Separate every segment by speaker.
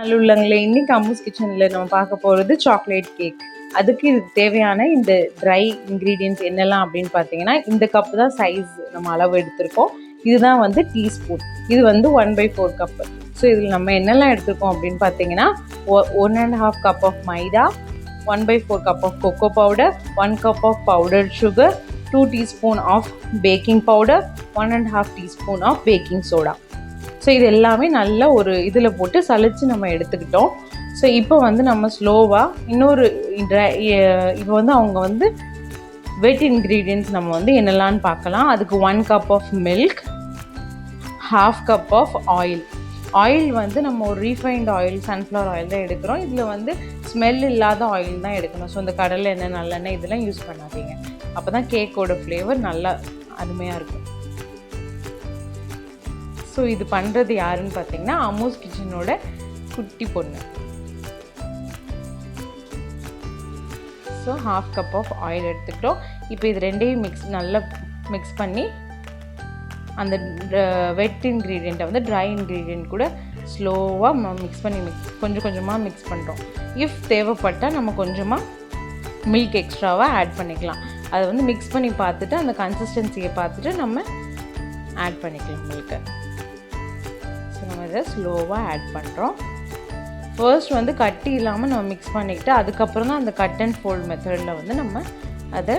Speaker 1: Hello உள்ளங்களே, இன்னைக்கு அம்முஸ் கிச்சனில் நம்ம பார்க்க போகிறது சாக்லேட் கேக். அதுக்கு இதுக்கு தேவையான இந்த ட்ரை இன்க்ரீடியன்ட்ஸ் என்னெல்லாம் அப்படின்னு பார்த்தீங்கன்னா, இந்த கப்பு தான் சைஸ் நம்ம அளவு எடுத்திருக்கோம். இதுதான் வந்து டீஸ்பூன். இது வந்து 1/4 கப்பு. ஸோ இதில் நம்ம என்னெல்லாம் எடுத்திருக்கோம் அப்படின்னு பார்த்தீங்கன்னா, 1.5 cup of maida, 1/4 cup of cocoa powder, 1 cup of powder sugar, 2 teaspoon of baking powder, 1.5 teaspoon of baking soda. So இது எல்லாமே நல்ல ஒரு இதில் போட்டு சலிச்சு நம்ம எடுத்துக்கிட்டோம். ஸோ இப்போ வந்து நம்ம ஸ்லோவாக இன்னொரு இப்போ வந்து அவங்க வந்து வெட் இன்க்ரீடியன்ட்ஸ் நம்ம வந்து என்னெல்லாம்னு பார்க்கலாம். அதுக்கு 1 cup of milk, 1/2 cup of oil. Oil வந்து நம்ம ஒரு ரீஃபைண்ட் ஆயில், சன்ஃப்ளவர் ஆயில் தான் எடுக்கிறோம். இதில் வந்து ஸ்மெல் இல்லாத ஆயில் தான் எடுக்கணும். ஸோ இந்த கடலை எண்ணெய், நல்லெண்ணெய் இதெல்லாம் யூஸ் பண்ணாதீங்க. அப்போ தான் கேக்கோட ஃப்ளேவர் நல்லா அருமையாக இருக்கும். ஸோ இது பண்ணுறது யாருன்னு பார்த்தீங்கன்னா, அம்முஸ் கிச்சனோட குட்டி பொண்ணு. ஸோ 1/2 கப் ஆஃப் ஆயில் எடுத்துக்கிட்டோம். இப்போ இது ரெண்டையும் நல்லா மிக்ஸ் பண்ணி அந்த வெட் இன்க்ரீடியண்ட்டை வந்து ட்ரை இன்க்ரீடியண்ட் கூட ஸ்லோவாக மிக்ஸ் பண்ணி கொஞ்சம் கொஞ்சமாக மிக்ஸ் பண்ணுறோம். இஃப் தேவைப்பட்டால் நம்ம கொஞ்சமாக மில்க் எக்ஸ்ட்ராவாக ஆட் பண்ணிக்கலாம். அதை வந்து மிக்ஸ் பண்ணி பார்த்துட்டு அந்த கன்சிஸ்டன்சியை பார்த்துட்டு நம்ம ஆட் பண்ணிக்கலாம் மில்கை. நம்ம இதை ஸ்லோவாக ஆட் பண்ணுறோம். ஃபர்ஸ்ட் வந்து கட்டி இல்லாமல் நம்ம மிக்ஸ் பண்ணிக்கிட்டு அதுக்கப்புறம் தான் அந்த கட் அண்ட் ஃபோல்ட் மெத்தடில் வந்து நம்ம அதை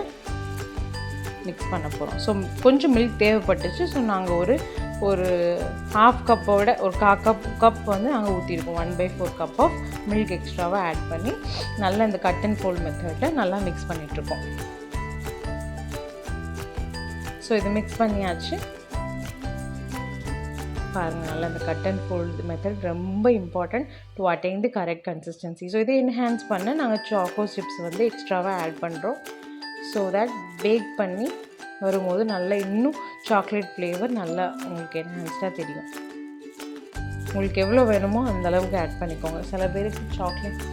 Speaker 1: மிக்ஸ் பண்ண போகிறோம். ஸோ கொஞ்சம் மில்க் தேவைப்பட்டுச்சு. ஸோ நாங்கள் ஒரு 1/2 கப்போட ஒரு கப் வந்து நாங்கள் ஊற்றிருக்கோம். 1/4 கப் ஆஃப் மில்க் எக்ஸ்ட்ராவாக ஆட் பண்ணி நல்லா இந்த கட் அண்ட் ஃபோல்ட் மெத்தடில் நல்லா மிக்ஸ் பண்ணிகிட்ருக்கோம். ஸோ இது மிக்ஸ் பண்ணியாச்சு. பாருங்கள், நல்லா இந்த கட் அண்ட் ஃபோல்டு மெத்தட் ரொம்ப important to attain the correct consistency. So இதை என்ஹான்ஸ் பண்ண நாங்கள் சாக்கோ சிப்ஸ் வந்து எக்ஸ்ட்ராவாக ஆட் பண்ணுறோம். ஸோ தட் பேக் பண்ணி வரும்போது நல்லா இன்னும் சாக்லேட் ஃப்ளேவர் நல்லா உங்களுக்கு என்ஹான்ஸ்டாக தெரியும். உங்களுக்கு எவ்வளோ வேணுமோ அந்த அளவுக்கு ஆட் பண்ணிக்கோங்க. சில பேருக்கு chocolate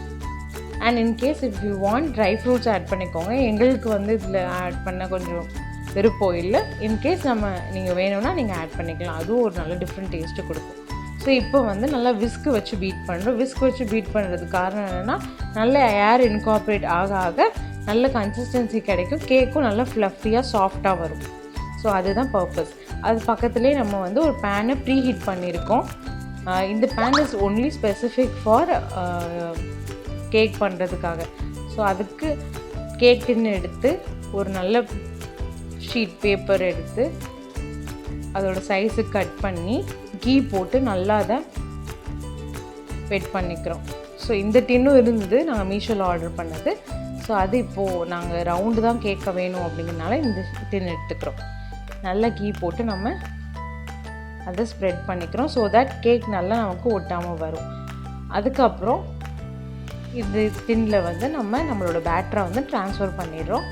Speaker 1: and in case if you want dry fruits add பண்ணிக்கோங்க. எங்களுக்கு வந்து இதில் ஆட் பண்ண கொஞ்சம் விருப்பம் இல்லை. இன்கேஸ் நீங்கள் வேணும்னா நீங்கள் ஆட் பண்ணிக்கலாம். அதுவும் ஒரு நல்ல டிஃப்ரெண்ட் டேஸ்ட்டு கொடுக்கும். ஸோ இப்போ வந்து நல்லா விஸ்க் வச்சு பீட் பண்ணுறோம். விஸ்க் வச்சு பீட் பண்ணுறதுக்கு காரணம் என்னென்னா, நல்ல ஏர் இன்கார்பரேட் ஆக ஆக நல்ல கன்சிஸ்டன்சி கிடைக்கும். கேக்கும் நல்லா ஃப்ளஃபியாக சாஃப்டாக வரும். ஸோ அதுதான் பர்பஸ். அது பக்கத்துலேயே நம்ம வந்து ஒரு பேனை ப்ரீ ஹீட் பண்ணியிருக்கோம். இந்த pan is only specific for cake பண்ணுறதுக்காக. ஸோ அதுக்கு கேக் டின்னு எடுத்து ஒரு நல்ல ஷீட் பேப்பர் எடுத்து அதோட சைஸுக்கு கட் பண்ணி கீ போட்டு நல்லா அதை வெட் பண்ணிக்கிறோம். ஸோ இந்த டின்னும் இருந்தது, நாங்கள் மீஷோவில் ஆர்டர் பண்ணது. ஸோ அது இப்போது நாங்கள் ரவுண்டு தான் கேட்க வேணும் அப்படிங்கிறனால இந்த டின் எடுத்துக்கிறோம். நல்லா கீ போட்டு நம்ம அதை ஸ்ப்ரெட் பண்ணிக்கிறோம். ஸோ தட் கேக் நல்லா நமக்கு ஒட்டாமல் வரும். அதுக்கப்புறம் இது டின்னில் வந்து நம்மளோட பேட்டரை வந்து ட்ரான்ஸ்ஃபர் பண்ணிடுறோம்.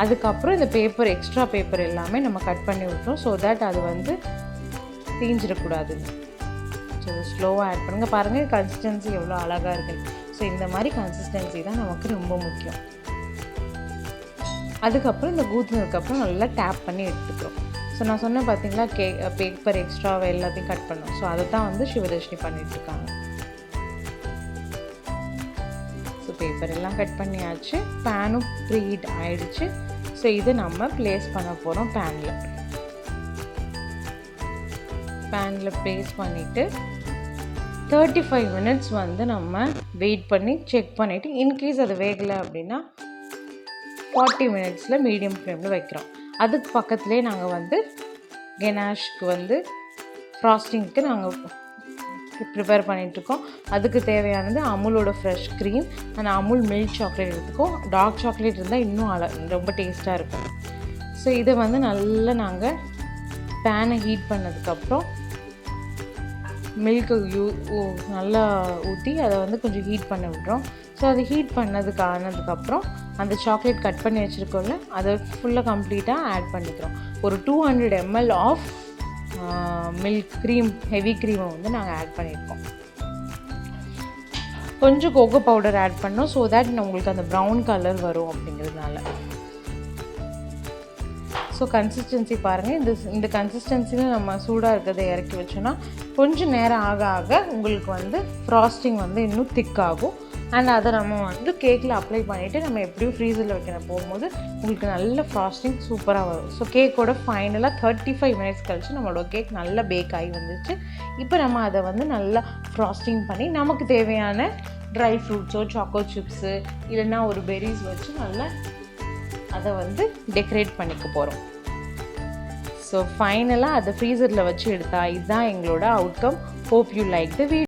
Speaker 1: அதுக்கப்புறம் இந்த பேப்பர், எக்ஸ்ட்ரா பேப்பர் எல்லாமே நம்ம கட் பண்ணி விட்டுறோம். ஸோ தட் அது வந்து தீஞ்சிடக்கூடாது. ஸோ ஸ்லோவாக ஆட் பண்ணுங்கள். பாருங்கள் கன்சிஸ்டன்சி எவ்வளோ அழகாக இருக்குது. ஸோ இந்த மாதிரி கன்சிஸ்டன்சி தான் நமக்கு ரொம்ப முக்கியம். அதுக்கப்புறம் இந்த ஊற்றுனதுக்கப்புறம் நல்லா டேப் பண்ணி எடுத்துக்கிறோம். ஸோ நான் சொன்னேன் பார்த்தீங்களா, பேப்பர் எக்ஸ்ட்ராவை எல்லாத்தையும் கட் பண்ணோம். ஸோ அதை தான் வந்து சிவதர்ஷினி பண்ணிகிட்ருக்காங்க. ஸோ பேப்பர் எல்லாம் கட் பண்ணியாச்சு. பேனும் ப்ரீ ஹீட் ஆகிடுச்சு. ஸோ இதை நம்ம ப்ளேஸ் பண்ண போகிறோம் பேனில் ப்ளேஸ் பண்ணிவிட்டு 35 மினிட்ஸ் வந்து நம்ம வெயிட் பண்ணி செக் பண்ணிவிட்டு, இன்கேஸ் அது வேகலை அப்படின்னா 40 மினிட்ஸில் மீடியம் ஃப்ளேமில் வைக்கிறோம். அதுக்கு பக்கத்துலேயே நாங்கள் வந்து கெனாஷ்க்கு வந்து ஃப்ராஸ்டிங்க்கு நாங்கள் ப்ரிப்பேர் பண்ணிகிட்ருக்கோம். அதுக்கு தேவையானது அமுலோட fresh cream and Amul milk chocolate எடுத்துக்கோம். டார்க் சாக்லேட் இருந்தால் இன்னும் ரொம்ப டேஸ்ட்டாக இருக்கும். ஸோ இதை வந்து நல்லா நாங்கள் பேனை ஹீட் பண்ணதுக்கப்புறம் மில்க்கு நல்லா ஊற்றி அதை வந்து கொஞ்சம் ஹீட் பண்ண விடுறோம். ஸோ அது ஹீட் ஆனதுக்கப்புறம் அந்த சாக்லேட் கட் பண்ணி வச்சுருக்கோம்ல, அதை ஃபுல்லாக கம்ப்ளீட்டாக ஆட் பண்ணிக்கிறோம். ஒரு 200 ml of milk cream, heavy க்ரீமை வந்து நாங்கள் ஆட் பண்ணியிருக்கோம். கொஞ்சம் கோகோ பவுடர் ஆட் பண்ணோம். ஸோ தட் உங்களுக்கு அந்த ப்ரௌன் கலர் வரும் அப்படிங்கிறதுனால. ஸோ கன்சிஸ்டன்சி பாருங்கள். இந்த கன்சிஸ்டன்சியில் நம்ம சூடாக இருக்கிறத இறக்கி வச்சோன்னா கொஞ்சம் நேரம் ஆக ஆக உங்களுக்கு வந்து ஃப்ராஸ்டிங் வந்து இன்னும் திக்காகும். அண்ட் அதை நம்ம வந்து கேக்கில் அப்ளை பண்ணிவிட்டு நம்ம எப்படியும் ஃப்ரீசரில் வைக்கிற போகும்போது உங்களுக்கு நல்ல ஃப்ராஸ்டிங் சூப்பராக வரும். ஸோ கேக்கோட ஃபைனலாக 35 மினிட்ஸ் கழிச்சு நம்மளோட கேக் நல்லா பேக் ஆகி வந்துச்சு. இப்போ நம்ம அதை வந்து நல்லா ஃப்ராஸ்டிங் பண்ணி நமக்கு தேவையான ட்ரை ஃப்ரூட்ஸோ சாக்கோ சிப்ஸு இல்லைன்னா ஒரு பெரிஸ் வச்சு நல்லா அதை வந்து டெக்கரேட் பண்ணிக்க போகிறோம். ஸோ ஃபைனலாக அதை ஃப்ரீசரில் வச்சு எடுத்தா இதுதான் எங்களோட outcome. Hope you like the video.